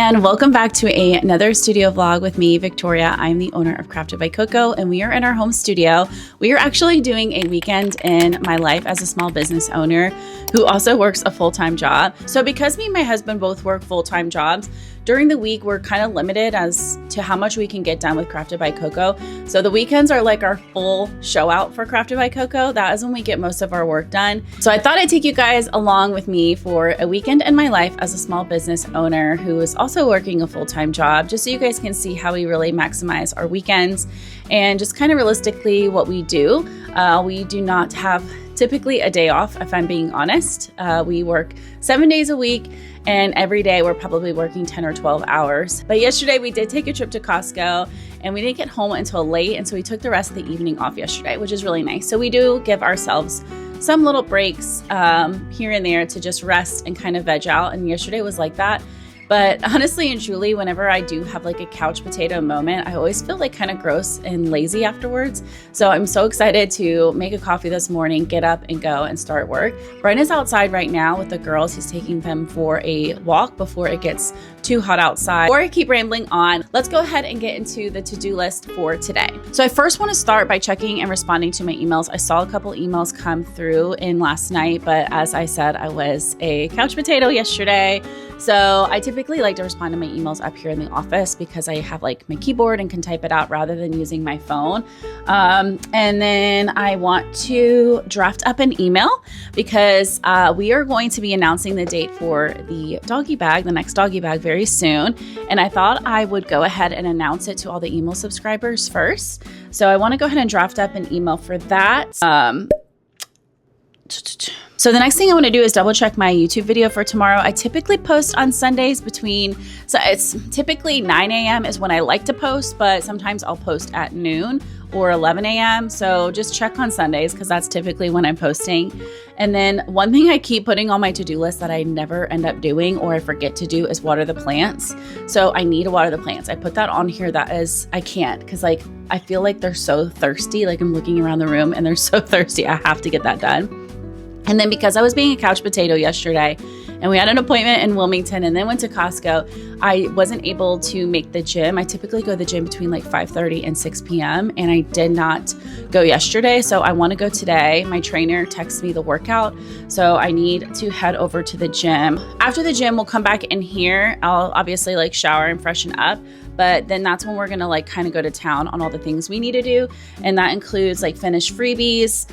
and welcome back to another studio vlog with me, Victoria. I'm the owner of Krafted by Koko, and we are in our home studio. We are actually doing a weekend in my life as a small business owner who also works a full-time job. So because me and my husband both work full-time jobs, during the week, we're kind of limited as to how much we can get done with Krafted by Koko. So the weekends are like our full show out for Krafted by Koko. That is when we get most of our work done. So I thought I'd take you guys along with me for a weekend in my life as a small business owner who is also working a full-time job, just so you guys can see how we really maximize our weekends and just kind of realistically what we do. We do not have typically a day off, if I'm being honest. We work 7 days a week, and every day we're probably working 10 or 12 hours. But yesterday we did take a trip to Costco, and we didn't get home until late, and so we took the rest of the evening off yesterday, which is really nice. So we do give ourselves some little breaks here and there to just rest and kind of veg out, and yesterday was like that. But honestly and truly, whenever I do have like a couch potato moment, I always feel like kind of gross and lazy afterwards. So I'm so excited to make a coffee this morning, get up and go and start work. Brian is outside right now with the girls. He's taking them for a walk before it gets too hot outside. Before I keep rambling on, let's go ahead and get into the to-do list for today. So I first want to start by checking and responding to my emails. I saw a couple emails come through in last night, but as I said, I was a couch potato yesterday. So I typically like to respond to my emails up here in the office because I have like my keyboard and can type it out rather than using my phone. And then I want to draft up an email because we are going to be announcing the date for the doggy bag, the next doggy bag, very soon. And I thought I would go ahead and announce it to all the email subscribers first. So I want to go ahead and draft up an email for that. So the next thing I want to do is double check my YouTube video for tomorrow. I typically post on Sundays so it's typically 9 a.m. is when I like to post, but sometimes I'll post at noon or 11 a.m. So just check on Sundays because that's typically when I'm posting. And then one thing I keep putting on my to-do list that I never end up doing or I forget to do is water the plants. So I need to water the plants. I put that on here. I can't because like I feel like they're so thirsty. Like I'm looking around the room and they're so thirsty. I have to get that done. And then because I was being a couch potato yesterday and we had an appointment in Wilmington and then went to Costco, I wasn't able to make the gym. I typically go to the gym between like 5:30 and 6 p.m. and I did not go yesterday. So I want to go today. My trainer texted me the workout. So I need to head over to the gym. After the gym, we'll come back in here. I'll obviously like shower and freshen up. But then that's when we're going to like kind of go to town on all the things we need to do. And that includes like finish freebies,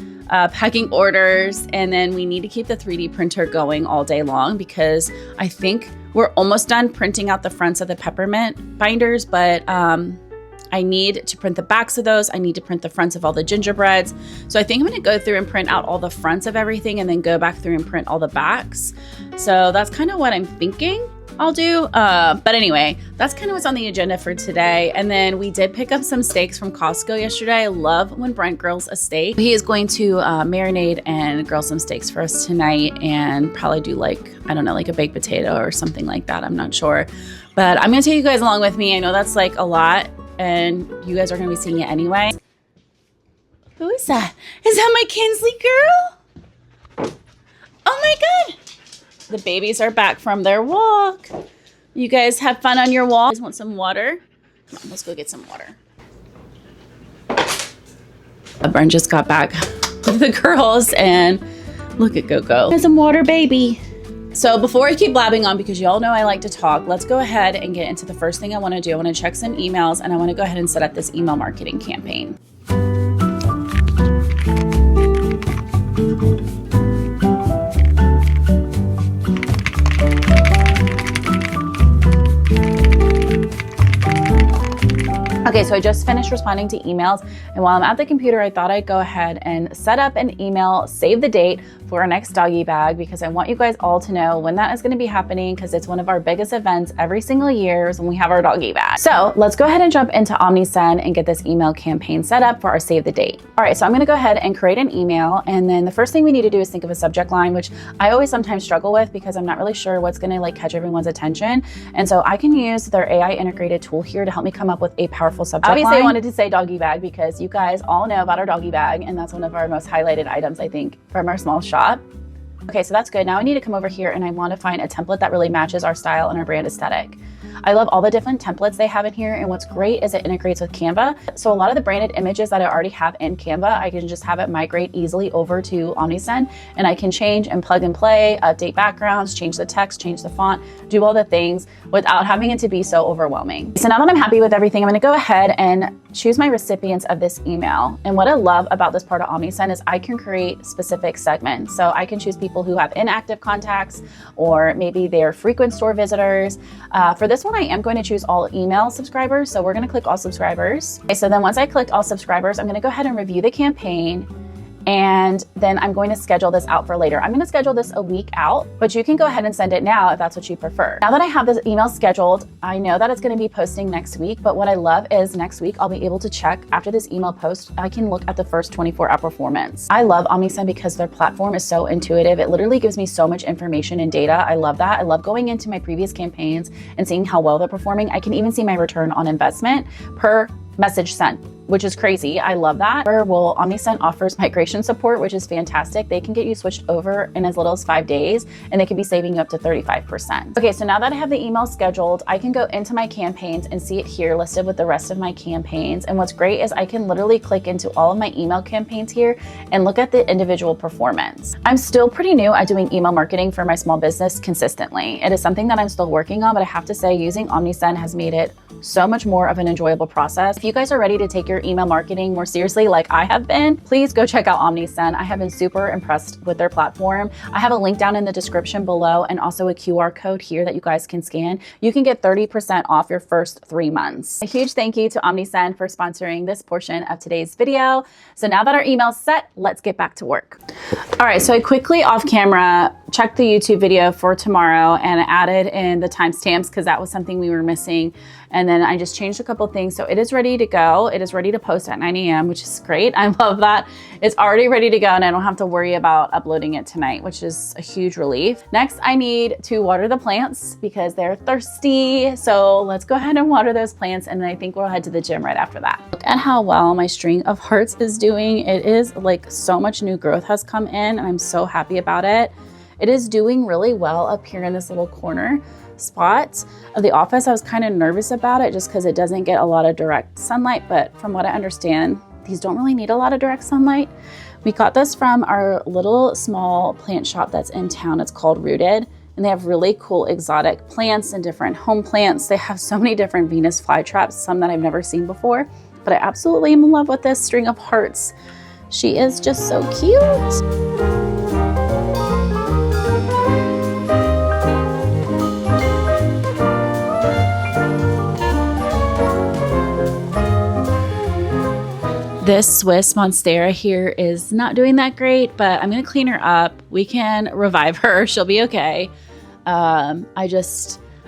packing orders, and then we need to keep the 3D printer going all day long because I think we're almost done printing out the fronts of the peppermint binders, but I need to print the backs of those. I need to print the fronts of all the gingerbreads. So I think I'm going to go through and print out all the fronts of everything and then go back through and print all the backs. So that's kind of what I'm thinking I'll do. But anyway, that's kind of what's on the agenda for today. And then we did pick up some steaks from Costco yesterday. I love when Brent grills a steak. He is going to marinate and grill some steaks for us tonight and probably do like, I don't know, like a baked potato or something like that. I'm not sure. But I'm going to take you guys along with me. I know that's like a lot and you guys are going to be seeing it anyway. Who is that? Is that my Kinsley girl? Oh my God. The babies are back from their walk. You guys have fun on your walk? You guys want some water? Come on, let's go get some water. Brent just got back with the girls and look at Koko. There's some water, baby. So before I keep blabbing on, because y'all know I like to talk, let's go ahead and get into the first thing I want to do. I want to check some emails and I want to go ahead and set up this email marketing campaign. Okay, so I just finished responding to emails, and while I'm at the computer, I thought I'd go ahead and set up an email, save the date for our next doggy bag, because I want you guys all to know when that is going to be happening, because it's one of our biggest events every single year is when we have our doggy bag. So let's go ahead and jump into OmniSend and get this email campaign set up for our save the date. All right, so I'm going to go ahead and create an email, and then the first thing we need to do is think of a subject line, which I always sometimes struggle with because I'm not really sure what's going to like catch everyone's attention. And so I can use their AI integrated tool here to help me come up with a powerful subject line. Obviously, I wanted to say doggy bag because you guys all know about our doggy bag, and that's one of our most highlighted items, I think, from our small shop. Okay, so that's good. Now I need to come over here and I want to find a template that really matches our style and our brand aesthetic. I love all the different templates they have in here, and what's great is it integrates with Canva. So a lot of the branded images that I already have in Canva, I can just have it migrate easily over to OmniSend, and I can change and plug and play, update backgrounds, change the text, change the font, do all the things without having it to be so overwhelming. So now that I'm happy with everything, I'm gonna go ahead and choose my recipients of this email. And what I love about this part of OmniSend is I can create specific segments. So I can choose people who have inactive contacts, or maybe they're frequent store visitors. For this one, I am going to choose all email subscribers. So we're gonna click all subscribers. Okay, so then once I click all subscribers, I'm gonna go ahead and review the campaign. And then I'm going to schedule this out for later. I'm going to schedule this a week out, but you can go ahead and send it now if that's what you prefer. Now that I have this email scheduled, I know that it's going to be posting next week, but what I love is next week I'll be able to check after this email post, I can look at the first 24-hour performance. I love OmniSend because their platform is so intuitive. It literally gives me so much information and data. I love that. I love going into my previous campaigns and seeing how well they're performing. I can even see my return on investment per message sent, which is crazy. I love that. Well, OmniSend offers migration support, which is fantastic. They can get you switched over in as little as 5 days, and they can be saving you up to 35%. Okay, so now that I have the email scheduled, I can go into my campaigns and see it here listed with the rest of my campaigns. And what's great is I can literally click into all of my email campaigns here and look at the individual performance. I'm still pretty new at doing email marketing for my small business consistently. It is something that I'm still working on, but I have to say using OmniSend has made it so much more of an enjoyable process. If you guys are ready to take your email marketing more seriously like I have been, please go check out OmniSend. I have been super impressed with their platform. I have a link down in the description below and also a QR code here that you guys can scan. You can get 30% off your first 3 months. A huge thank you to OmniSend for sponsoring this portion of today's video. So now that our email's set, let's get back to work. All right, so I quickly off camera checked the YouTube video for tomorrow and added in the timestamps because that was something we were missing. And then I just changed a couple things. So it is ready to go. It is ready to post at 9 a.m., which is great. I love that. It's already ready to go and I don't have to worry about uploading it tonight, which is a huge relief. Next, I need to water the plants because they're thirsty. So let's go ahead and water those plants. And then I think we'll head to the gym right after that. Look at how well my string of hearts is doing. It is like so much new growth has come in and I'm so happy about it. It is doing really well up here in this little corner spot of the office. I was kind of nervous about it just because it doesn't get a lot of direct sunlight, but from what I understand, these don't really need a lot of direct sunlight. We got this from our little small plant shop that's in town. It's called Rooted, and they have really cool exotic plants and different home plants. They have so many different Venus flytraps, some that I've never seen before, but I absolutely am in love with this string of hearts. She is just so cute. This Swiss Monstera here is not doing that great, but I'm gonna clean her up. We can revive her, she'll be okay. I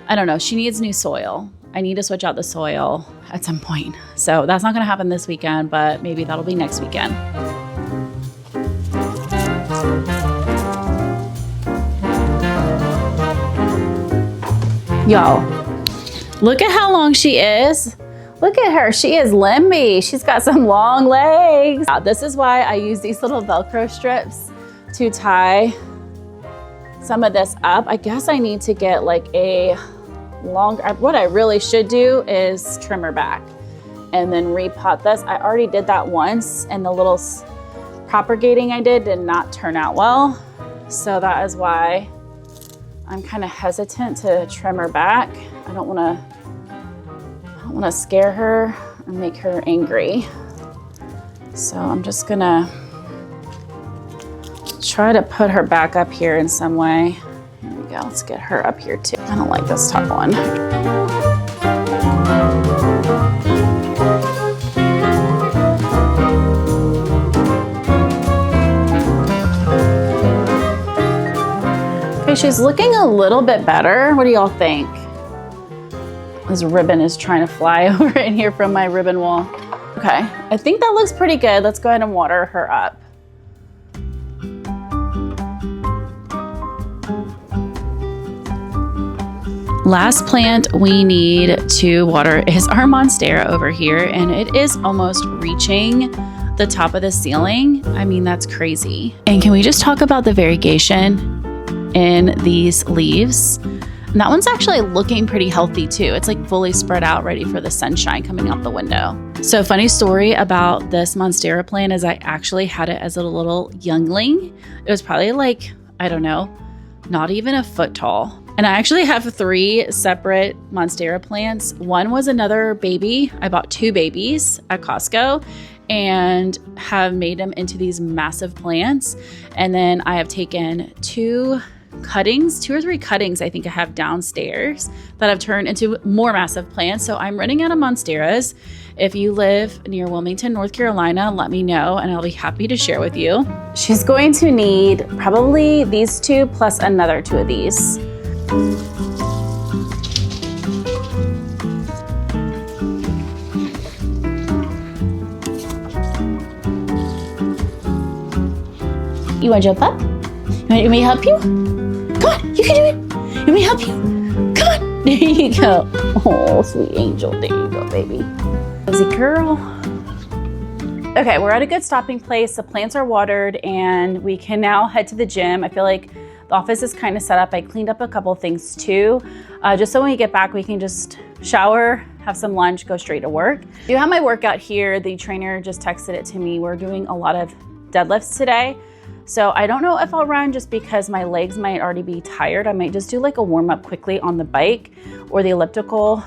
don't know, she needs new soil. I need to switch out the soil at some point. So that's not gonna happen this weekend, but maybe that'll be next weekend. Y'all, look at how long she is. Look at her, she is limby. She's got some long legs. This is why I use these little Velcro strips to tie some of this up. I guess I need to get like a longer, what I really should do is trim her back and then repot this. I already did that once and the little propagating I did not turn out well. So that is why I'm kind of hesitant to trim her back. I don't want to scare her or make her angry. So I'm just gonna try to put her back up here in some way. Here we go, let's get her up here too. I don't like this top one. Okay, she's looking a little bit better. What do y'all think? This ribbon is trying to fly over in here from my ribbon wall. Okay, I think that looks pretty good. Let's go ahead and water her up. Last plant we need to water is our Monstera over here, and it is almost reaching the top of the ceiling. I mean, that's crazy. And can we just talk about the variegation in these leaves? And that one's actually looking pretty healthy too. It's like fully spread out, ready for the sunshine coming out the window. So funny story about this Monstera plant is I actually had it as a little youngling. It was probably like, I don't know, not even a foot tall. And I actually have 3 separate Monstera plants. One was another baby. I bought 2 babies at Costco and have made them into these massive plants. And then I have taken 2 or 3 cuttings I think I have downstairs that I've turned into more massive plants. So I'm running out of Monsteras. If you live near Wilmington, North Carolina, let me know and I'll be happy to share with you. She's going to need probably these 2 plus another 2 of these. You want to jump up? You want me to help you? Come on, you can do it. You want me to help you? Come on. There you go. Oh, sweet angel. There you go, baby. Cozy girl. Okay, we're at a good stopping place. The plants are watered and we can now head to the gym. I feel like the office is kind of set up. I cleaned up a couple things too, just so when we get back, we can just shower, have some lunch, go straight to work. I do have my workout here. The trainer just texted it to me. We're doing a lot of deadlifts today. So I don't know if I'll run just because my legs might already be tired. I might just do like a warm up quickly on the bike or the elliptical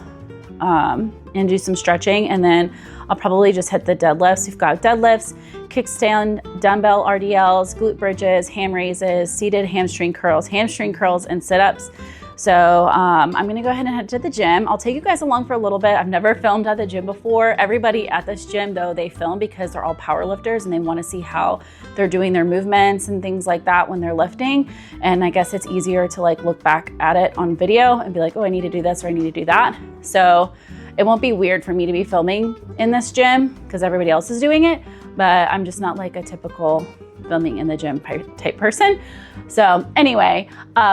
and do some stretching. And then I'll probably just hit the deadlifts. We've got deadlifts, kickstand, dumbbell RDLs, glute bridges, ham raises, seated hamstring curls, and sit-ups. So I'm gonna go ahead and head to the gym. I'll take you guys along for a little bit. I've never filmed at the gym before. Everybody at this gym though, they film because they're all power lifters and they wanna see how they're doing their movements and things like that when they're lifting. And I guess it's easier to like look back at it on video and be like, oh, I need to do this or I need to do that. So it won't be weird for me to be filming in this gym because everybody else is doing it, but I'm just not like a typical filming in the gym type person. So anyway,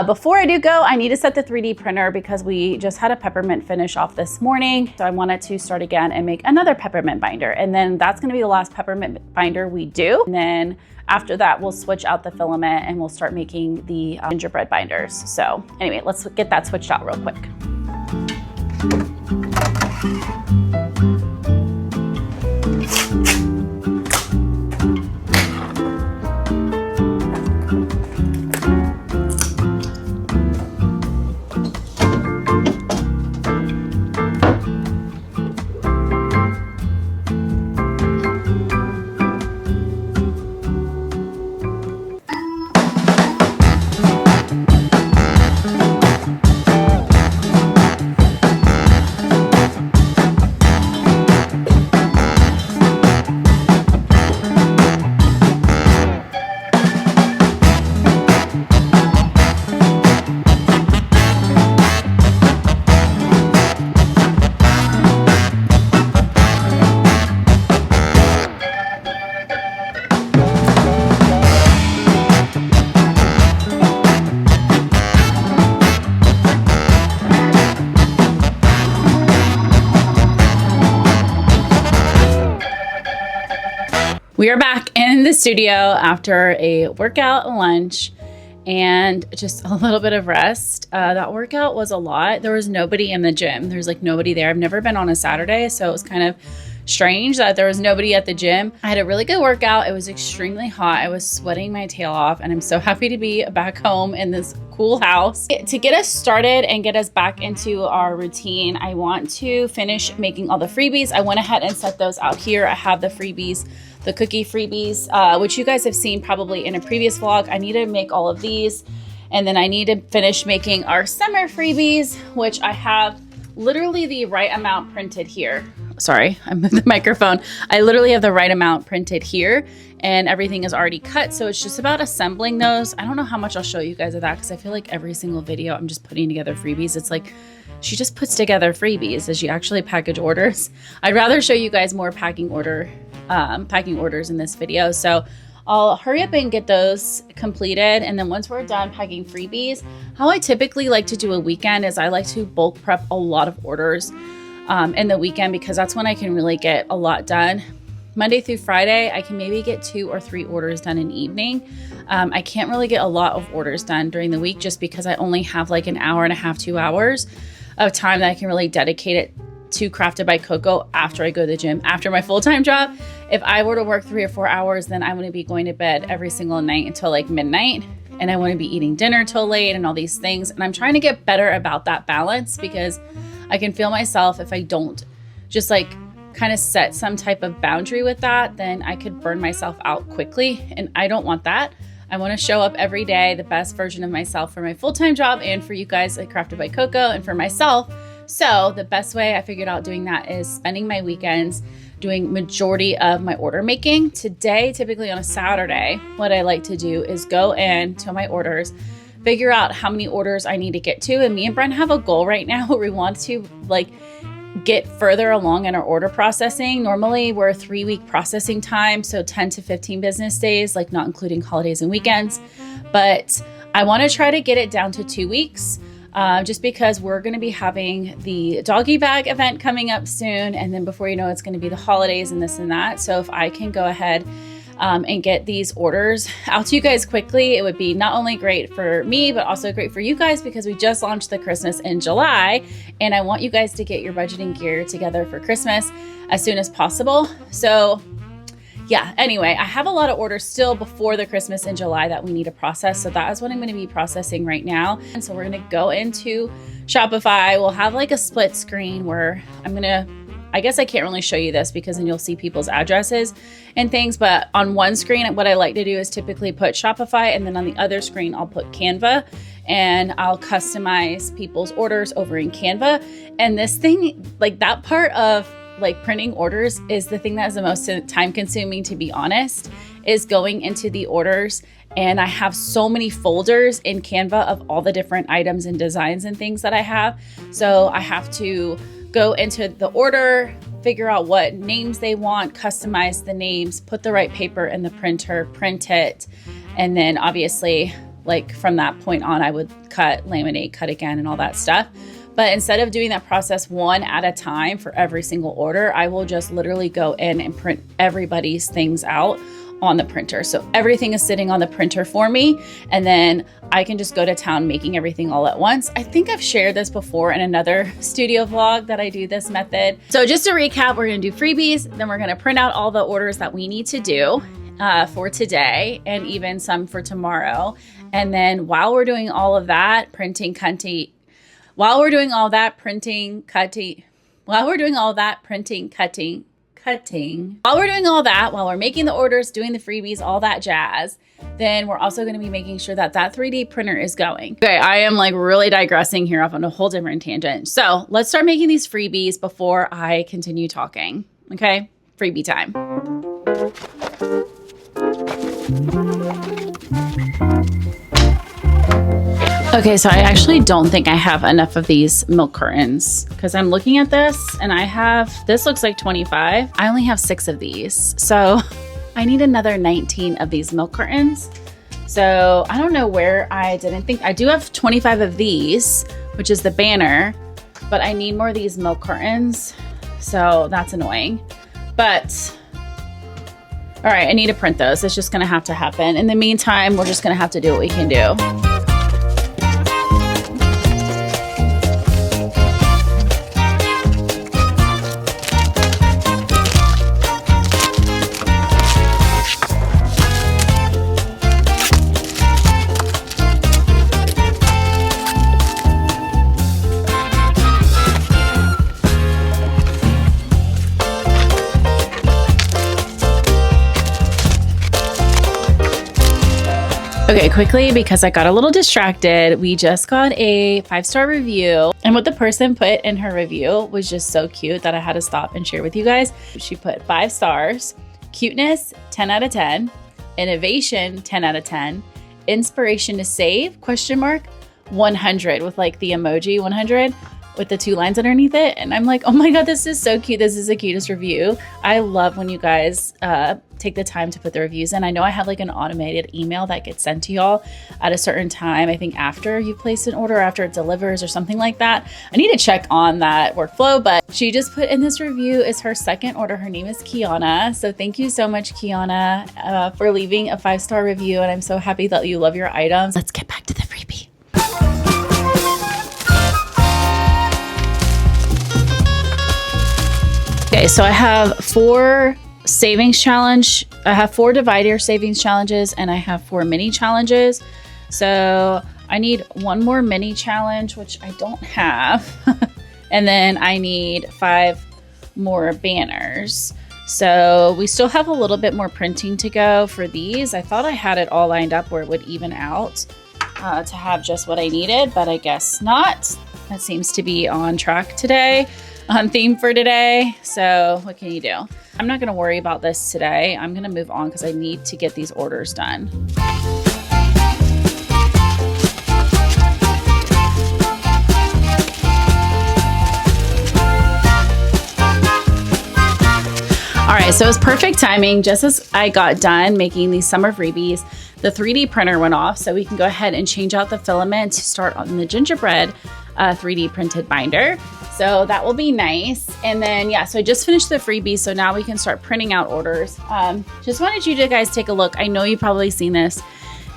before I do go, I need to set the 3D printer because we just had a peppermint finish off this morning. So I wanted to start again and make another peppermint binder. And then that's gonna be the last peppermint binder we do. And then after that, we'll switch out the filament and we'll start making the gingerbread binders. So anyway, let's get that switched out real quick. We are back in the studio after a workout, lunch, and just a little bit of rest. That workout was a lot. There was nobody in the gym. There's like nobody there. I've never been on a Saturday, so it was kind of strange that there was nobody at the gym. I had a really good workout. It was extremely hot. I was sweating my tail off, and I'm so happy to be back home in this cool house. To get us started and get us back into our routine, I want to finish making all the freebies. I went ahead and set those out here. I have the freebies, the cookie freebies, which you guys have seen probably in a previous vlog. I need to make all of these, and then I need to finish making our summer freebies, which I have literally the right amount printed here. Sorry, I moved the microphone. I literally have the right amount printed here and everything is already cut. So it's just about assembling those. I don't know how much I'll show you guys of that because I feel like every single video I'm just putting together freebies. It's like she just puts together freebies as she actually package orders. I'd rather show you guys more packing orders in this video. So I'll hurry up and get those completed. And then once we're done packing freebies, how I typically like to do a weekend is I like to bulk prep a lot of orders in the weekend because that's when I can really get a lot done. Monday through Friday, I can maybe get 2 or 3 orders done in the evening. I can't really get a lot of orders done during the week just because I only have like an hour and a half, 2 hours of time that I can really dedicate it to Krafted by Koko after I go to the gym, after my full-time job. If I were to work 3 or 4 hours, then I'm going to be going to bed every single night until like midnight. And I want to be eating dinner till late and all these things. And I'm trying to get better about that balance because I can feel myself if I don't just like kind of set some type of boundary with that, then I could burn myself out quickly. And I don't want that. I want to show up every day, the best version of myself for my full-time job and for you guys at Krafted by Koko and for myself. So the best way I figured out doing that is spending my weekends doing majority of my order making. Today, typically on a Saturday, what I like to do is go into my orders, figure out how many orders I need to get to. And me and Brent have a goal right now where we want to like get further along in our order processing. Normally we're a 3-week processing time, so 10 to 15 business days, like not including holidays and weekends. But I want to try to get it down to 2 weeks. Just because we're going to be having the doggy bag event coming up soon. And then before you know, it's going to be the holidays and this and that. So if I can go ahead and get these orders out to you guys quickly, it would be not only great for me, but also great for you guys because we just launched the Christmas in July. And I want you guys to get your budgeting gear together for Christmas as soon as possible. So yeah, anyway, I have a lot of orders still before the Christmas in July that we need to process. So that is what I'm going to be processing right now. And so we're going to go into Shopify. We'll have like a split screen where I guess I can't really show you this because then you'll see people's addresses and things. But on one screen, what I like to do is typically put Shopify, and then on the other screen, I'll put Canva, and I'll customize people's orders over in Canva. And this thing, like that part of like printing orders is the thing that is the most time consuming, to be honest, is going into the orders. And I have so many folders in Canva of all the different items and designs and things that I have. So I have to go into the order, figure out what names they want, customize the names, put the right paper in the printer, print it. And then obviously like from that point on, I would cut, laminate, cut again and all that stuff. But instead of doing that process one at a time for every single order, I will just literally go in and print everybody's things out on the printer. So everything is sitting on the printer for me. And then I can just go to town making everything all at once. I think I've shared this before in another studio vlog that I do this method. So just to recap, we're going to do freebies. Then we're going to print out all the orders that we need to do for today and even some for tomorrow. And then while we're doing all of that, printing, cutting, while we're doing all that, printing, cutting, while we're doing all that, printing, cutting, while we're doing all that, while we're making the orders, doing the freebies, all that jazz, then we're also going to be making sure that that 3D printer is going. Okay, I am like really digressing here off on a whole different tangent. So let's start making these freebies before I continue talking. Okay, freebie time. Okay, so I actually don't think I have enough of these milk curtains because I'm looking at this and this looks like 25. I only have 6 of these. So I need another 19 of these milk curtains. So I don't know where I do have 25 of these, which is the banner, but I need more of these milk curtains. So that's annoying. But all right, I need to print those. It's just gonna have to happen. In the meantime, we're just gonna have to do what we can do. Okay, quickly, because I got a little distracted, we just got a 5-star review, and what the person put in her review was just so cute that I had to stop and share with you guys. She put 5 stars, cuteness, 10 out of 10, innovation, 10 out of 10, inspiration to save, 100, with like the emoji 100, with the 2 lines underneath it. And I'm like, oh my God, this is so cute. This is the cutest review. I love when you guys take the time to put the reviews in. I know I have like an automated email that gets sent to y'all at a certain time. I think after you place an order, after it delivers or something like that. I need to check on that workflow, but she just put in this review. It's her second order. Her name is Kiana. So thank you so much, Kiana, for leaving a 5-star review. And I'm so happy that you love your items. Let's get back to the freebie. Okay, so I have 4 savings challenge. I have 4 divide your savings challenges and I have 4 mini challenges. So I need 1 more mini challenge, which I don't have. And then I need 5 more banners. So we still have a little bit more printing to go for these. I thought I had it all lined up where it would even out to have just what I needed, but I guess not. That seems to be on track today. On theme for today. So what can you do? I'm not going to worry about this today. I'm going to move on because I need to get these orders done. All right, so it's perfect timing. Just as I got done making these summer freebies, the 3D printer went off, so we can go ahead and change out the filament to start on the gingerbread 3D printed binder. So that will be nice. And then, yeah, so I just finished the freebie. So now we can start printing out orders. Just wanted you to guys take a look. I know you've probably seen this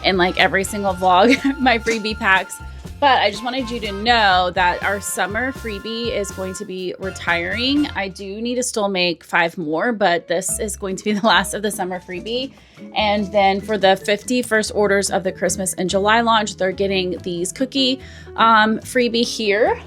in like every single vlog, my freebie packs, but I just wanted you to know that our summer freebie is going to be retiring. I do need to still make 5 more, but this is going to be the last of the summer freebie. And then for the 50 first orders of the Christmas and July launch, they're getting these cookie freebie here.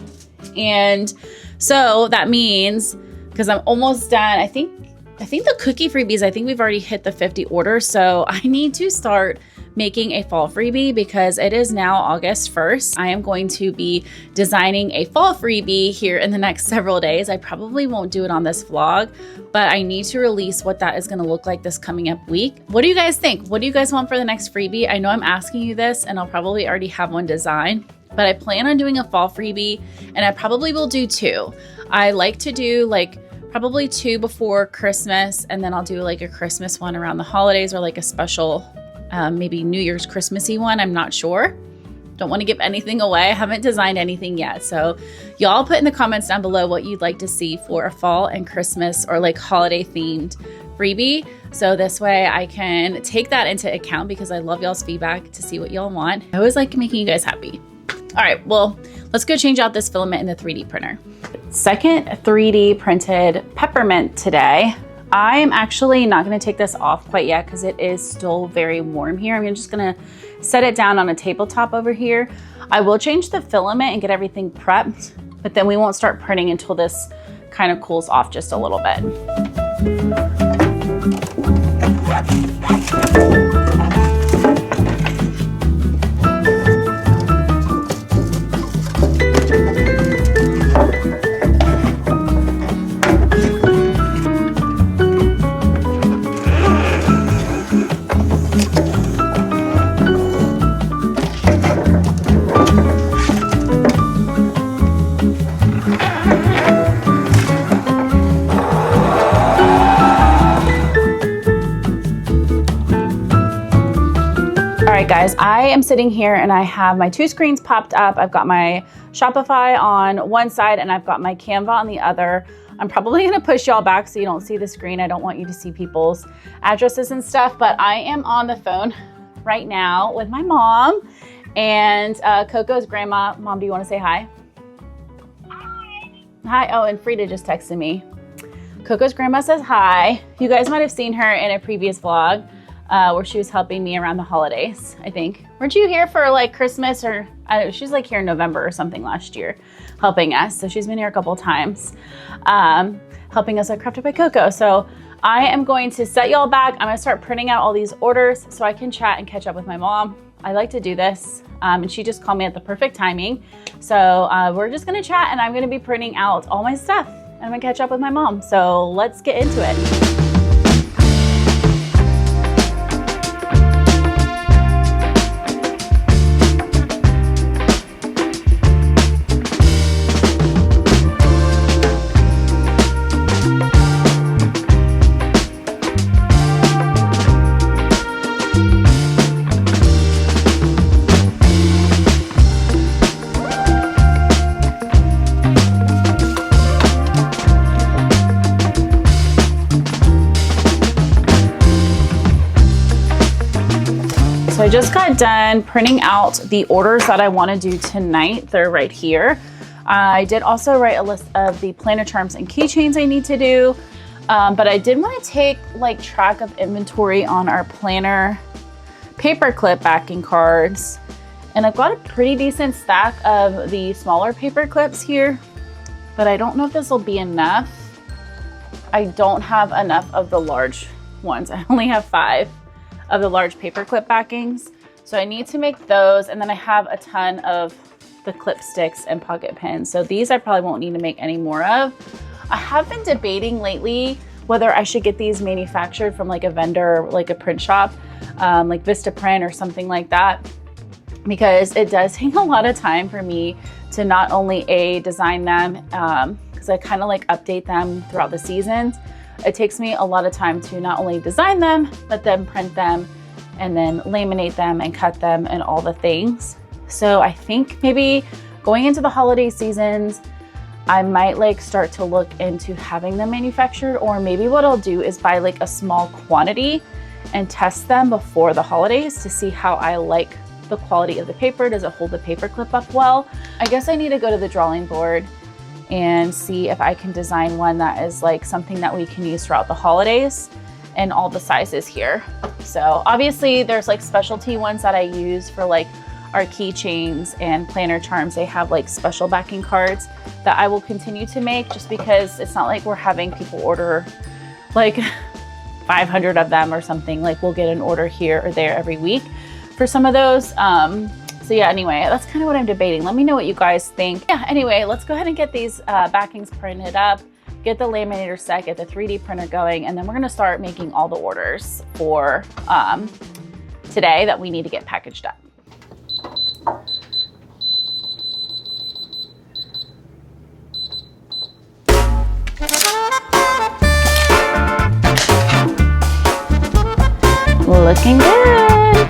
And so that means, because I'm almost done, I think the cookie freebies, I think we've already hit the 50 orders. So I need to start making a fall freebie because it is now August 1st. I am going to be designing a fall freebie here in the next several days. I probably won't do it on this vlog, but I need to release what that is going to look like this coming up week. What do you guys think? What do you guys want for the next freebie? I know I'm asking you this and I'll probably already have one designed, but I plan on doing a fall freebie and I probably will do 2. I like to do like probably 2 before Christmas, and then I'll do like a Christmas one around the holidays or like a special maybe New Year's Christmassy one. I'm not sure. Don't want to give anything away. I haven't designed anything yet. So y'all put in the comments down below what you'd like to see for a fall and Christmas or like holiday themed freebie. So this way I can take that into account because I love y'all's feedback to see what y'all want. I always like making you guys happy. All right, well, let's go change out this filament in the 3D printer. Second 3D printed peppermint today. I'm actually not going to take this off quite yet because it is still very warm here. I'm just going to set it down on a tabletop over here. I will change the filament and get everything prepped, but then we won't start printing until this kind of cools off just a little bit. Guys, I am sitting here and I have my 2 screens popped up. I've got my Shopify on one side and I've got my Canva on the other. I'm probably gonna push y'all back so you don't see the screen. I don't want you to see people's addresses and stuff, but I am on the phone right now with my mom and Coco's grandma. Mom, do you wanna say hi? Hi. Hi, oh, and Frida just texted me. Coco's grandma says hi. You guys might have seen her in a previous vlog. Where she was helping me around the holidays, I think. Weren't you here for like Christmas or, I don't know, she's like here in November or something last year helping us. So she's been here a couple times helping us at Krafted by Koko. So I am going to set y'all back. I'm gonna start printing out all these orders so I can chat and catch up with my mom. I like to do this and she just called me at the perfect timing. So we're just gonna chat and I'm gonna be printing out all my stuff and I'm gonna catch up with my mom. So let's get into it. so I just got done printing out the orders that I want to do tonight. They're right here. I did also write a list of the planner charms and keychains I need to do, but I did want to take like track of inventory on our planner paperclip backing cards. And I've got a pretty decent stack of the smaller paper clips here, but I don't know if this will be enough. I don't have enough of the large ones. I only have 5 of the large paper clip backings. So I need to make those. And then I have a ton of the clip sticks and pocket pins. So these I probably won't need to make any more of. I have been debating lately whether I should get these manufactured from like a vendor, like a print shop, like Vistaprint or something like that, because it does take a lot of time for me to not only design them, because I kind of like update them throughout the seasons. It takes me a lot of time to not only design them, but then print them and then laminate them and cut them and all the things. So I think maybe going into the holiday seasons, I might like start to look into having them manufactured, or maybe what I'll do is buy like a small quantity and test them before the holidays to see how I like the quality of the paper. Does it hold the paper clip up well? I guess I need to go to the drawing board and see if I can design one that is like something that we can use throughout the holidays and all the sizes here. So obviously there's like specialty ones that I use for like our keychains and planner charms. They have like special backing cards that I will continue to make, just because it's not like we're having people order like 500 of them or something. Like we'll get an order here or there every week for some of those. So yeah, anyway, that's kind of what I'm debating. Let me know what you guys think. Yeah, anyway, let's go ahead and get these backings printed up, get the laminator set, get the 3D printer going, and then we're gonna start making all the orders for today that we need to get packaged up. Looking good.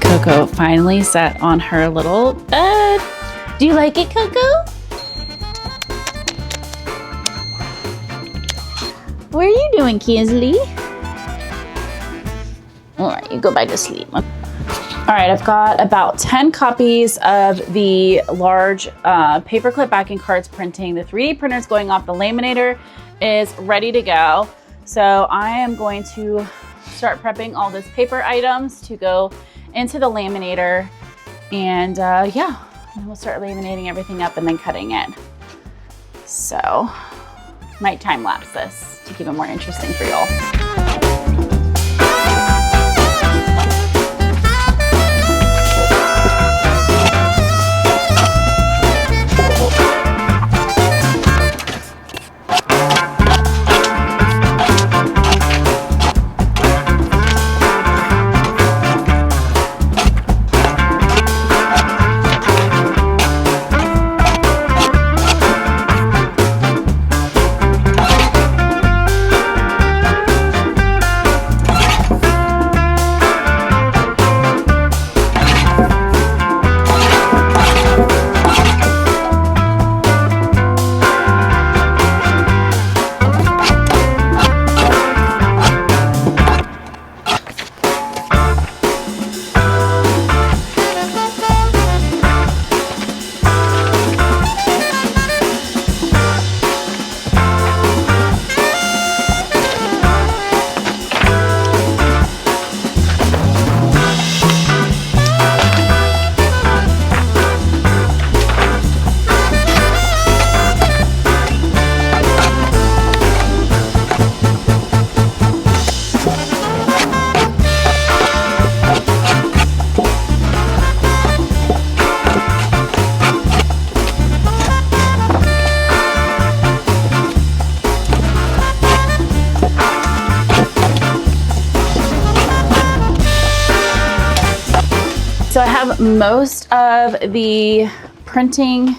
Koko finally sat on her little bed. Do you like it, Koko? What are you doing, Kinsley? All right, you go back to sleep. All right, I've got about 10 copies of the large paperclip backing cards printing. The 3D printer is going off. The laminator is ready to go. So I am going to start prepping all these paper items to go into the laminator. And yeah, and we'll start laminating everything up and then cutting it. So might time lapse this to keep it more interesting for y'all. So I have most of the printing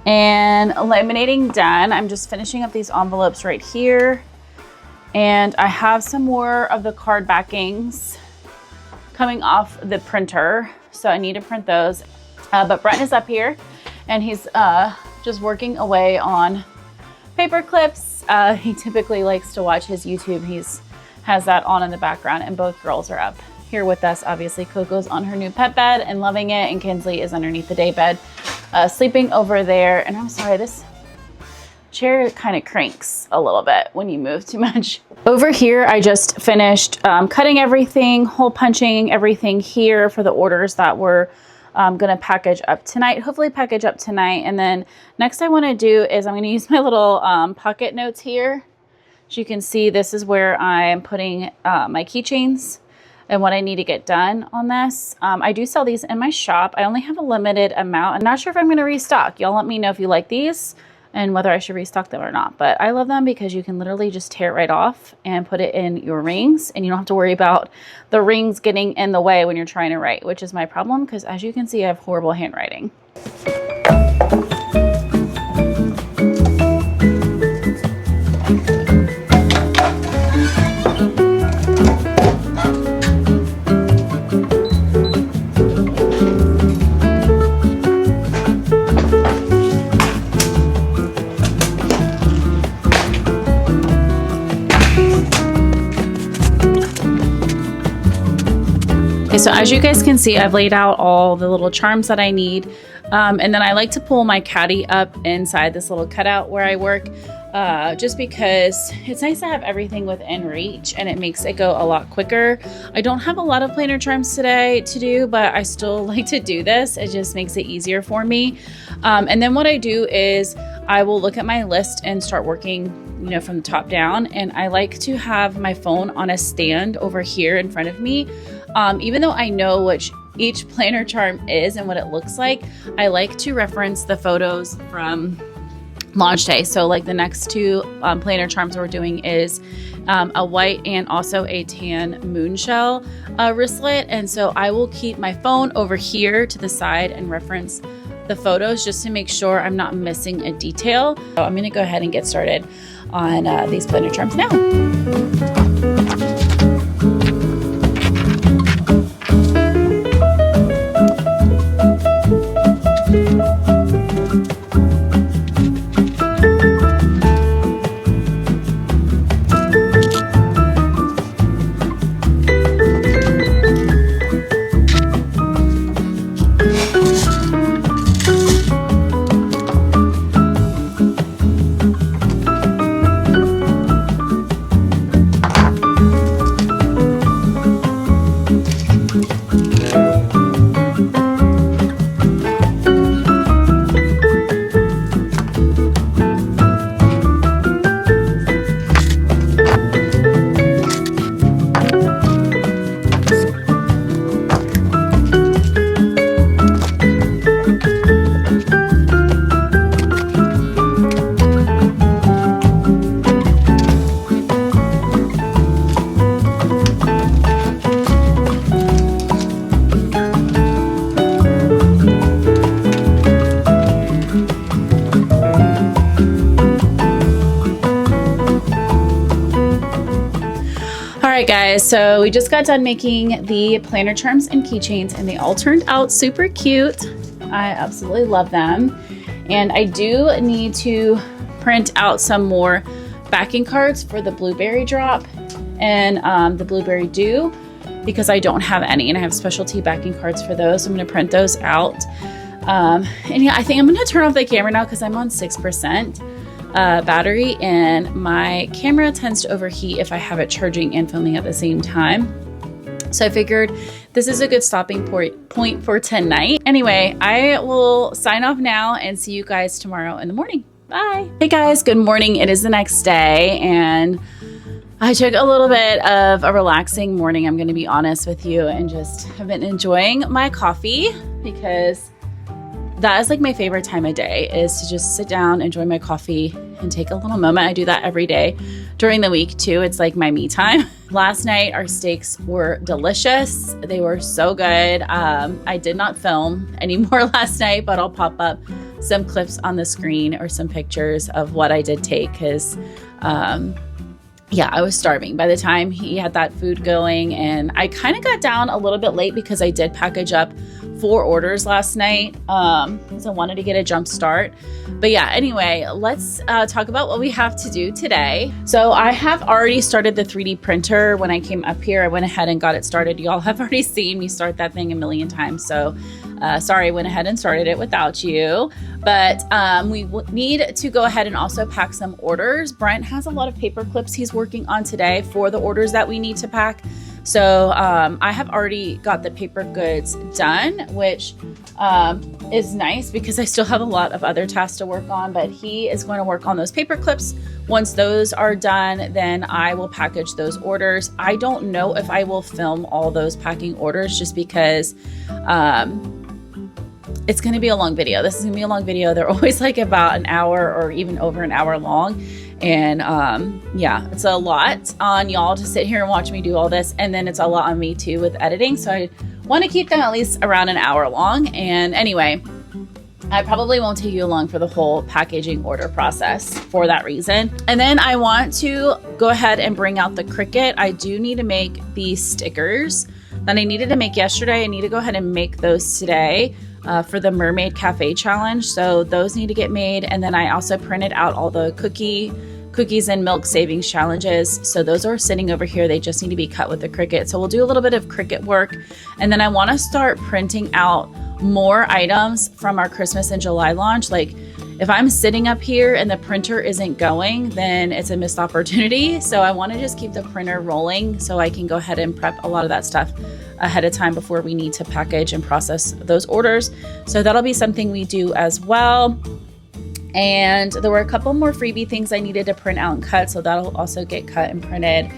and laminating done. I'm just finishing up these envelopes right here. And I have some more of the card backings coming off the printer. So I need to print those. But Brent is up here and he's just working away on paperklips. He typically likes to watch his YouTube. Has that on in the background, and both girls are up here with us. Obviously, Coco's on her new pet bed and loving it, and Kinsley is underneath the day bed, sleeping over there. And I'm sorry, this chair kind of cranks a little bit when you move too much. Over here, I just finished cutting everything, hole punching everything here for the orders that we're gonna package up tonight, hopefully package up tonight. And then next I wanna do is I'm gonna use my little pocket notes here. As you can see, this is where I'm putting my keychains and what I need to get done on this. I do sell these in my shop. I only have a limited amount. I'm not sure if I'm gonna restock. Y'all let me know if you like these and whether I should restock them or not. But I love them because you can literally just tear it right off and put it in your rings, and you don't have to worry about the rings getting in the way when you're trying to write, which is my problem because as you can see, I have horrible handwriting. Okay, so as you guys can see, I've laid out all the little charms that I need. And then I like to pull my caddy up inside this little cutout where I work, just because it's nice to have everything within reach and it makes it go a lot quicker. I don't have a lot of planner charms today to do, but I still like to do this. It just makes it easier for me. And then what I do is I will look at my list and start working, you know, from the top down. And I like to have my phone on a stand over here in front of me. Even though I know which each planner charm is and what it looks like, I like to reference the photos from launch day. So like the next two planner charms we're doing is a white and also a tan moon shell wristlet. And so I will keep my phone over here to the side and reference the photos just to make sure I'm not missing a detail. So I'm gonna go ahead and get started on these planner charms now. Alright guys, so we just got done making the planner charms and keychains and they all turned out super cute. I absolutely love them. And I do need to print out some more backing cards for the blueberry drop and the blueberry dew because I don't have any and I have specialty backing cards for those. So I'm going to print those out. And yeah, I think I'm going to turn off the camera now because I'm on 6%. Battery and my camera tends to overheat if I have it charging and filming at the same time. So I figured this is a good stopping point for tonight. Anyway, I will sign off now and see you guys tomorrow in the morning. Bye. Hey guys, good morning. It is the next day and I took a little bit of a relaxing morning, I'm going to be honest with you, and just have been enjoying my coffee because that is like my favorite time of day, is to just sit down, enjoy my coffee, and take a little moment. I do that every day during the week too. It's like my me time. Last night, our steaks were delicious. They were so good. I did not film anymore last night, but I'll pop up some clips on the screen or some pictures of what I did take because yeah, I was starving by the time he had that food going, and I kind of got down a little bit late because I did package up 4 orders last night. So I wanted to get a jump start. But yeah, anyway, let's talk about what we have to do today. So I have already started the 3D printer. When I came up here, I went ahead and got it started. Y'all have already seen me start that thing a million times. So sorry, I went ahead and started it without you. But we need to go ahead and also pack some orders. Brent has a lot of paper clips he's working on today for the orders that we need to pack. So I have already got the paper goods done, which is nice because I still have a lot of other tasks to work on, but he is going to work on those paper clips. Once those are done, then I will package those orders. I don't know if I will film all those packing orders just because it's going to be a long video. This is going to be a long video. They're always like about an hour or even over an hour long. And yeah, it's a lot on y'all to sit here and watch me do all this. And then it's a lot on me too with editing. So I want to keep them at least around an hour long. And anyway, I probably won't take you along for the whole packaging order process for that reason. And then I want to go ahead and bring out the Cricut. I do need to make these stickers that I needed to make yesterday. I need to go ahead and make those today. For the Mermaid Cafe Challenge. So those need to get made. And then I also printed out all the cookies and milk savings challenges. So those are sitting over here. They just need to be cut with the Cricut. So we'll do a little bit of Cricut work. And then I want to start printing out more items from our Christmas and July launch. Like if I'm sitting up here and the printer isn't going, then it's a missed opportunity. So I want to just keep the printer rolling so I can go ahead and prep a lot of that stuff ahead of time before we need to package and process those orders. So that'll be something we do as well. And there were a couple more freebie things I needed to print out and cut. So that'll also get cut and printed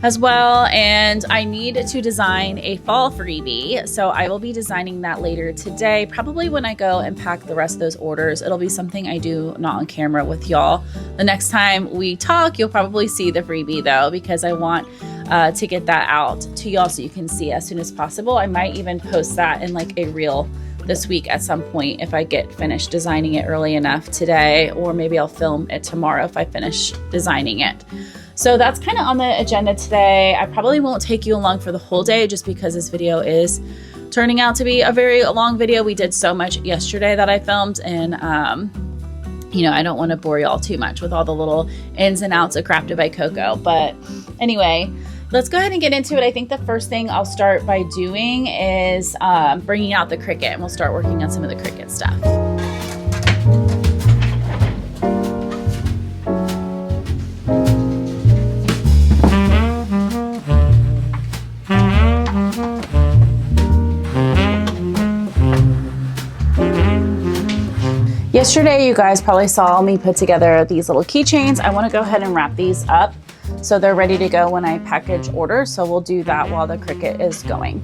as well. And I need to design a fall freebie. So I will be designing that later today, probably when I go and pack the rest of those orders. It'll be something I do not on camera with y'all. The next time we talk, you'll probably see the freebie though, because I want to get that out to y'all so you can see as soon as possible. I might even post that in like a reel this week at some point if I get finished designing it early enough today, or maybe I'll film it tomorrow if I finish designing it. So that's kind of on the agenda today. I probably won't take you along for the whole day just because this video is turning out to be a very long video. We did so much yesterday that I filmed, and you know, I don't want to bore y'all too much with all the little ins and outs of Krafted by Koko. But anyway, let's go ahead and get into it. I think the first thing I'll start by doing is bringing out the Cricut, and we'll start working on some of the Cricut stuff. Yesterday, you guys probably saw me put together these little keychains. I want to go ahead and wrap these up so they're ready to go when I package orders. So we'll do that while the Cricut is going.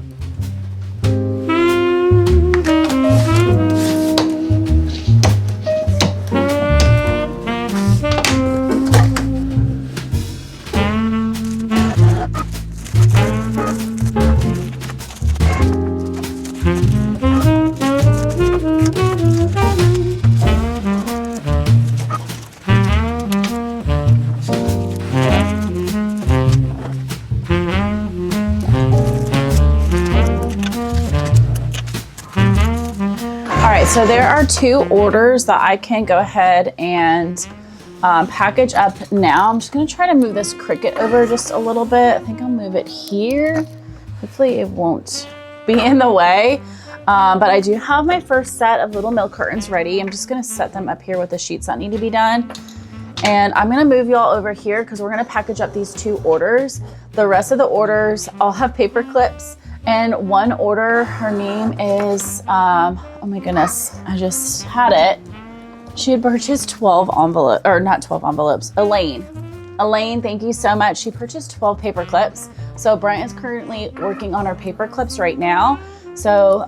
So there are 2 orders that I can go ahead and package up now. I'm just going to try to move this Cricut over just a little bit. I think I'll move it here. Hopefully it won't be in the way. But I do have my first set of little milk curtains ready. I'm just going to set them up here with the sheets that need to be done. And I'm going to move y'all over here because we're going to package up these 2 orders. The rest of the orders, I'll have paper clips. And one order, her name is, oh my goodness, I just had it. She had purchased 12 envelopes, or not 12 envelopes, Elaine, thank you so much. She purchased 12 paper clips. So Brent is currently working on her paper clips right now. So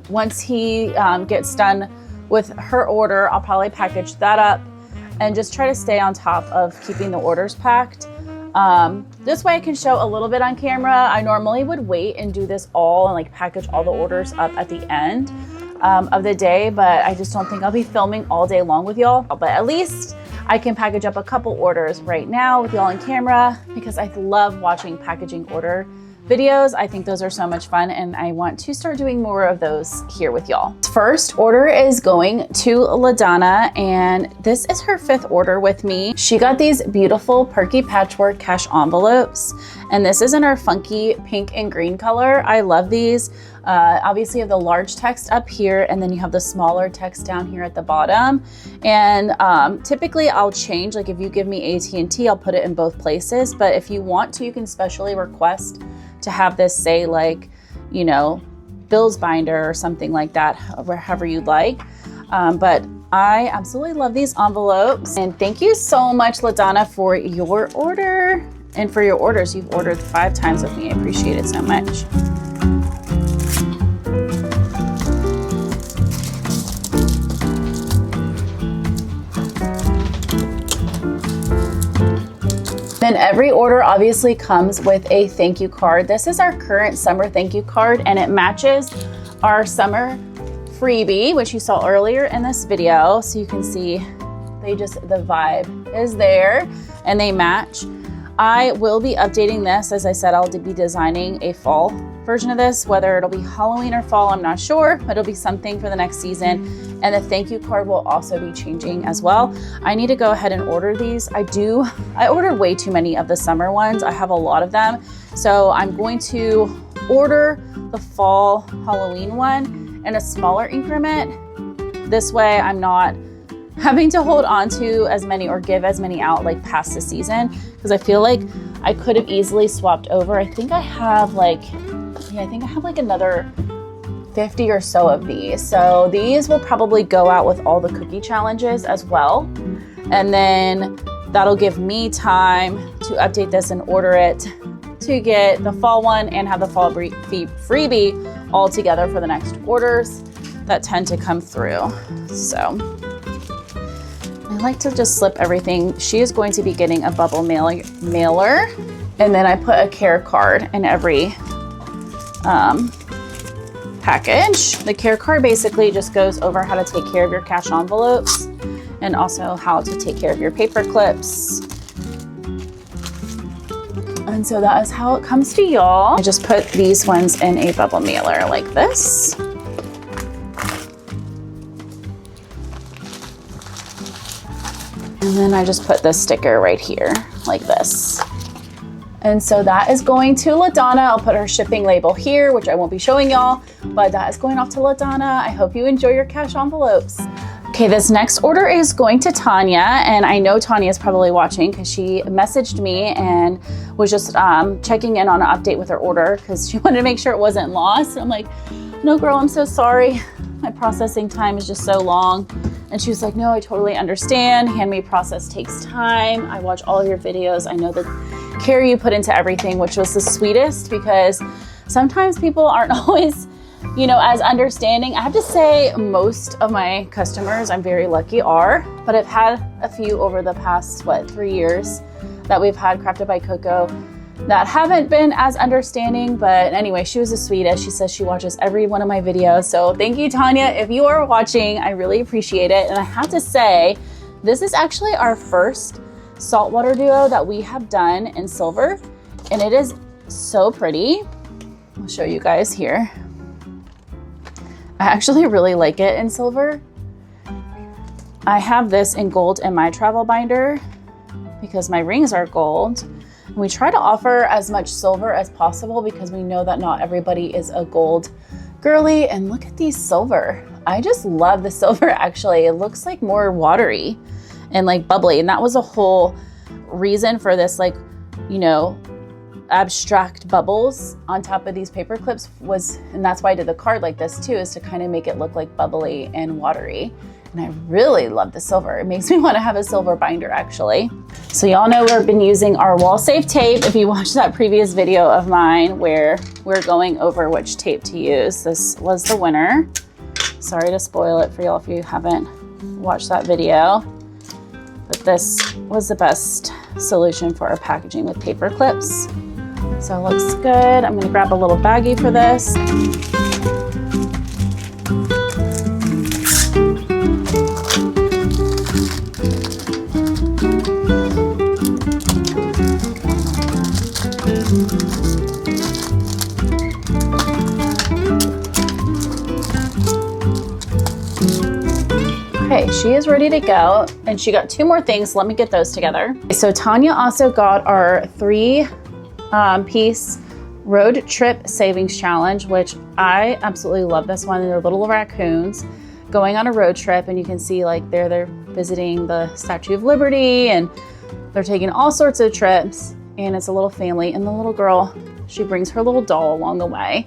once he gets done with her order, I'll probably package that up and just try to stay on top of keeping the orders packed. This way I can show a little bit on camera. I normally would wait and do this all and like package all the orders up at the end of the day, but I just don't think I'll be filming all day long with y'all. But at least I can package up a couple orders right now with y'all on camera because I love watching packaging order videos. I think those are so much fun and I want to start doing more of those here with y'all. First order is going to LaDonna, and this is her 5th order with me. She got these beautiful Perky Patchwork cash envelopes, and this is in our funky pink and green color. I love these. Obviously you have the large text up here, and then you have the smaller text down here at the bottom. And typically I'll change, like if you give me AT&T, I'll put it in both places. But if you want to, you can specially request to have this say like, you know, Bill's binder or something like that, wherever you'd like. But I absolutely love these envelopes. And thank you so much, LaDonna, for your order and for your orders. You've ordered 5 times with me. I appreciate it so much. Then every order obviously comes with a thank you card. This is our current summer thank you card, and it matches our summer freebie, which you saw earlier in this video. So you can see the vibe is there and they match. I will be updating this. As I said, I'll be designing a fall version of this, whether it'll be Halloween or fall, I'm not sure, but it'll be something for the next season. And the thank you card will also be changing as well. I need to go ahead and order these. I ordered way too many of the summer ones. I have a lot of them. So I'm going to order the fall Halloween one in a smaller increment. This way I'm not having to hold on to as many or give as many out like past the season, because I feel like I could have easily swapped over. I think I have like another 50 or so of these. So these will probably go out with all the cookie challenges as well. And then that'll give me time to update this and order it to get the fall one and have the fall freebie all together for the next orders that tend to come through. So I like to just slip everything. She is going to be getting a bubble mailer, and then I put a care card in every package. The care card basically just goes over how to take care of your cash envelopes and also how to take care of your paper clips. And so that is how it comes to y'all. I just put these ones in a bubble mailer like this. And then I just put this sticker right here like this. And so that is going to LaDonna. I'll put her shipping label here, which I won't be showing y'all, but that is going off to LaDonna. I hope you enjoy your cash envelopes. Okay, this next order is going to Tanya, and I know Tanya is probably watching because she messaged me and was just checking in on an update with her order because she wanted to make sure it wasn't lost. I'm like, no girl, I'm so sorry. My processing time is just so long. And she was like, no, I totally understand. Handmade process takes time. I watch all of your videos. I know the care you put into everything, which was the sweetest, because sometimes people aren't always, you know, as understanding. I have to say most of my customers, I'm very lucky, are, but I've had a few over the past, 3 years that we've had Krafted by Koko that haven't been as understanding. But anyway, she was the sweetest. She says she watches every one of my videos. So thank you, Tanya. If you are watching, I really appreciate it. And I have to say, this is actually our first saltwater duo that we have done in silver, and it is so pretty. I'll show you guys here. I actually really like it in silver. I have this in gold in my travel binder because my rings are gold. And we try to offer as much silver as possible because we know that not everybody is a gold girly. And look at these silver. I just love the silver actually. It looks like more watery and like bubbly. And that was a whole reason for this, like, you know, abstract bubbles on top of these paper clips was, and that's why I did the card like this too, is to kind of make it look like bubbly and watery. And I really love the silver. It makes me want to have a silver binder actually. So y'all know we've been using our wall safe tape. If you watched that previous video of mine where we're going over which tape to use, this was the winner. Sorry to spoil it for y'all if you haven't watched that video, but this was the best solution for our packaging with paper clips. So it looks good. I'm gonna grab a little baggie for this. is ready to go, and she got 2 more things. So let me get those together. So Tanya also got our 3-piece road trip savings challenge, which I absolutely love this one. They're little raccoons going on a road trip, and you can see like they're visiting the Statue of Liberty, and they're taking all sorts of trips, and it's a little family, and the little girl, she brings her little doll along the way.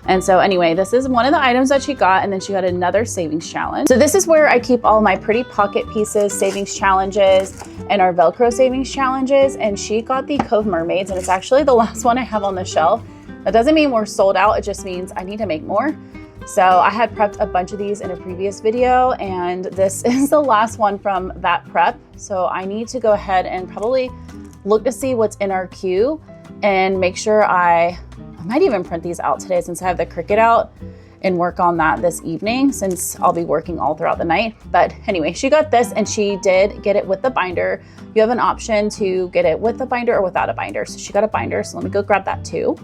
And so anyway, this is one of the items that she got, and then she got another savings challenge. So this is where I keep all my pretty pocket pieces, savings challenges, and our Velcro savings challenges. And she got the Cove Mermaids, and it's actually the last one I have on the shelf. That doesn't mean we're sold out, it just means I need to make more. So I had prepped a bunch of these in a previous video, and this is the last one from that prep. So I need to go ahead and probably look to see what's in our queue and make sure I might even print these out today since I have the Cricut out, and work on that this evening since I'll be working all throughout the night. But anyway, she got this, and she did get it with the binder. You have an option to get it with a binder or without a binder. So she got a binder, so let me go grab that too.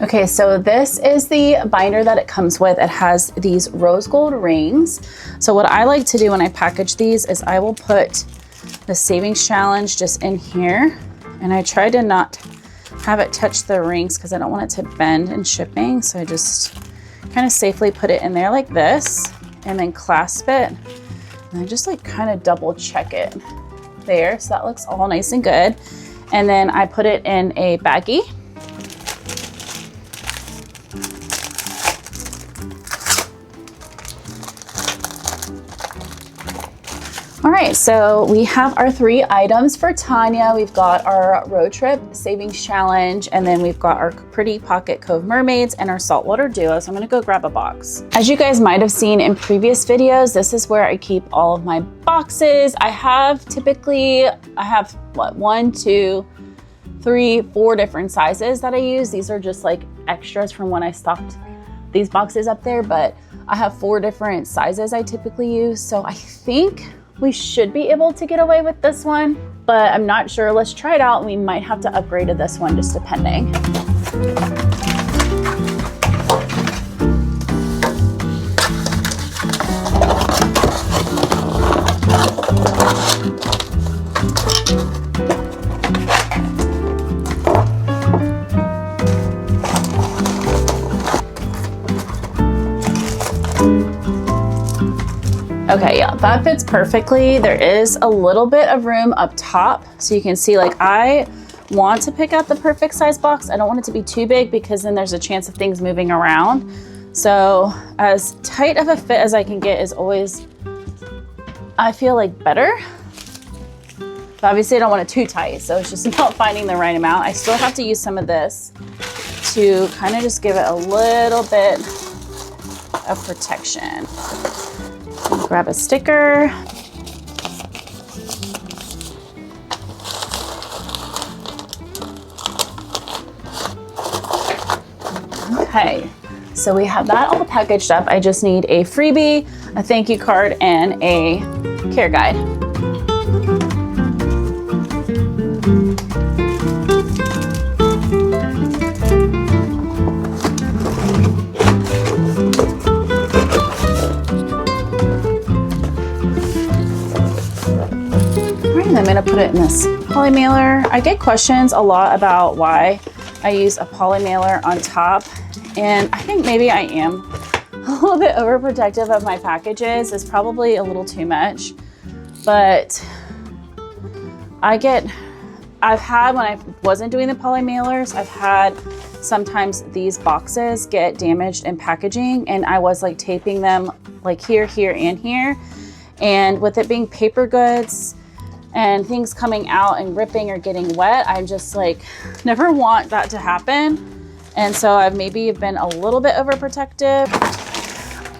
Okay, so this is the binder that it comes with. It has these rose gold rings. So what I like to do when I package these is I will put the savings challenge just in here, and I try to not have it touch the rings because I don't want it to bend in shipping. So I just kind of safely put it in there like this, and then clasp it, and I just like kind of double check it there. So that looks all nice and good. And then I put it in a baggie. All right, so we have our 3 items for Tanya. We've got our road trip savings challenge, and then we've got our pretty pocket Cove Mermaids and our saltwater duo. So I'm gonna go grab a box. As you guys might have seen in previous videos, this is where I keep all of my boxes. I have what, 1, 2, 3, 4 different sizes that I use. These are just like extras from when I stocked these boxes up there, but I have 4 different sizes I typically use. So I think we should be able to get away with this one, but I'm not sure. Let's try it out. We might have to upgrade to this one, just depending. Okay, yeah, that fits perfectly. There is a little bit of room up top. So you can see, like, I want to pick out the perfect size box. I don't want it to be too big because then there's a chance of things moving around. So as tight of a fit as I can get is always, I feel like, better. But obviously I don't want it too tight. So it's just about finding the right amount. I still have to use some of this to kind of just give it a little bit of protection. Grab a sticker. Okay, so we have that all packaged up. I just need a freebie, a thank you card, and a care guide. I'm gonna put it in this poly mailer. I get questions a lot about why I use a poly mailer on top, and I think maybe I am a little bit overprotective of my packages. It's probably a little too much, but I've had, when I wasn't doing the poly mailers, I've had sometimes these boxes get damaged in packaging, and I was like taping them like here, here, and here. And with it being paper goods and things coming out and ripping or getting wet, I just like never want that to happen. And so I've maybe been a little bit overprotective.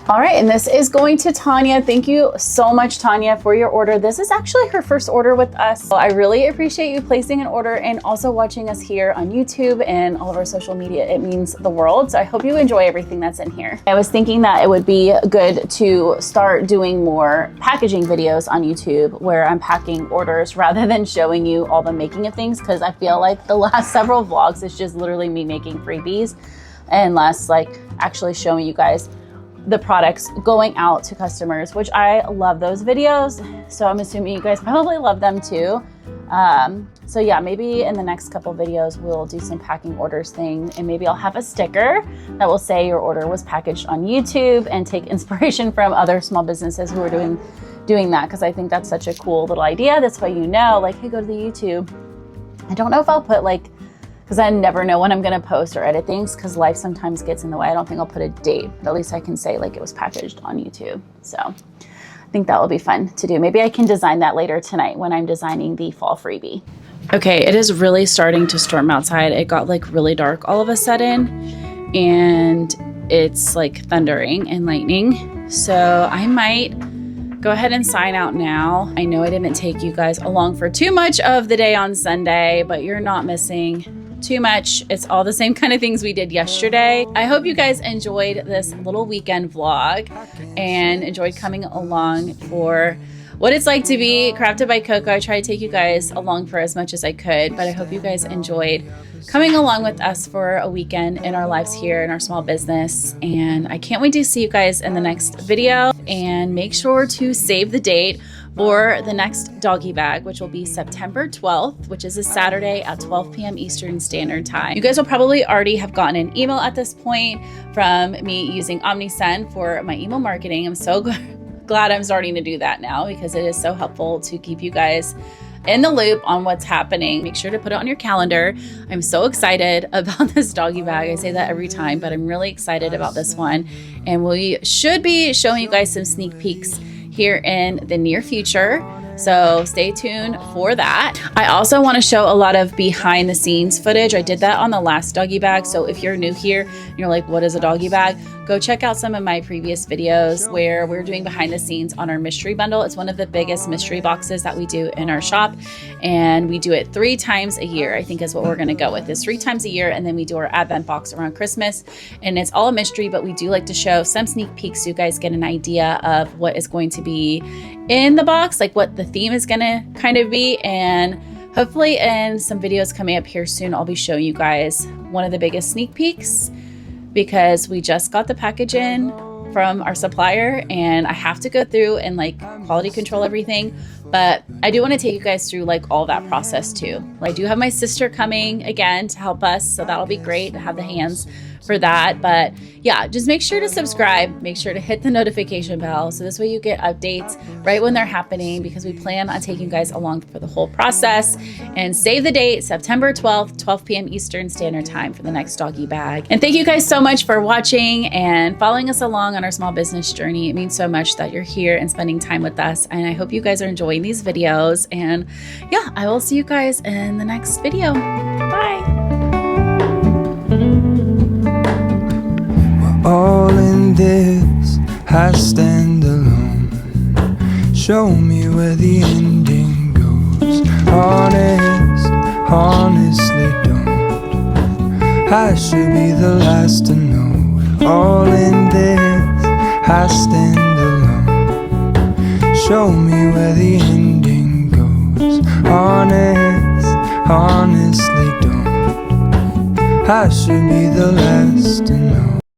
All right, and this is going to Tanya. Thank you so much, Tanya, for your order. This is actually her first order with us. So I really appreciate you placing an order and also watching us here on YouTube and all of our social media. It means the world. So I hope you enjoy everything that's in here. I was thinking that it would be good to start doing more packaging videos on YouTube where I'm packing orders rather than showing you all the making of things, because I feel like the last several vlogs is just literally me making freebies and less like actually showing you guys the products going out to customers, which I love those videos. So I'm assuming you guys probably love them too. So yeah, maybe in the next couple videos, we'll do some packing orders thing, and maybe I'll have a sticker that will say your order was packaged on YouTube, and take inspiration from other small businesses who are doing that. Cause I think that's such a cool little idea. That's why, you know, like, hey, go to the YouTube. I don't know if I'll put like, cause I never know when I'm going to post or edit things, cause life sometimes gets in the way. I don't think I'll put a date, but at least I can say like it was packaged on YouTube. So I think that will be fun to do. Maybe I can design that later tonight when I'm designing the fall freebie. Okay, it is really starting to storm outside. It got like really dark all of a sudden, and it's like thundering and lightning. So I might go ahead and sign out now. I know I didn't take you guys along for too much of the day on Sunday, but you're not missing too much. It's all the same kind of things we did yesterday. I hope you guys enjoyed this little weekend vlog and enjoyed coming along for what it's like to be Krafted by Koko. I try to take you guys along for as much as I could, but I hope you guys enjoyed coming along with us for a weekend in our lives here in our small business. And I can't wait to see you guys in the next video, and make sure to save the date for the next doggy bag, which will be September 12th, which is a Saturday at 12 p.m. Eastern Standard Time. You guys will probably already have gotten an email at this point from me using OmniSend for my email marketing. I'm so glad I'm starting to do that now, because it is so helpful to keep you guys in the loop on what's happening. Make sure to put it on your calendar. I'm so excited about this doggy bag. I say that every time, but I'm really excited about this one. And we should be showing you guys some sneak peeks here in the near future. So stay tuned for that. I also want to show a lot of behind the scenes footage. I did that on the last doggy bag. So if you're new here and you're like, what is a doggy bag? Go check out some of my previous videos where we're doing behind the scenes on our mystery bundle. It's one of the biggest mystery boxes that we do in our shop. And we do it 3 times a year, I think is what we're going to go with, is 3 times a year. And then we do our advent box around Christmas, and it's all a mystery, but we do like to show some sneak peeks so you guys get an idea of what is going to be in the box, like what the theme is going to kind of be. And hopefully in some videos coming up here soon, I'll be showing you guys one of the biggest sneak peeks, because we just got the package in from our supplier, and I have to go through and like quality control everything. But I do want to take you guys through like all that process too. I do have my sister coming again to help us, so that'll be great to have the hands for that. But yeah, just make sure to subscribe, make sure to hit the notification bell, so this way you get updates right when they're happening, because we plan on taking you guys along for the whole process. And save the date, September 12th, 12 p.m. Eastern Standard Time for the next doggy bag. And thank you guys so much for watching and following us along on our small business journey. It means so much that you're here and spending time with us, and I hope you guys are enjoying these videos. And yeah, I will see you guys in the next video. Bye. All in this, I stand alone. Show me where the ending goes. Honestly don't. I should be the last to know. All in this, I stand alone. Show me where the ending goes. Honestly don't. I should be the last to know.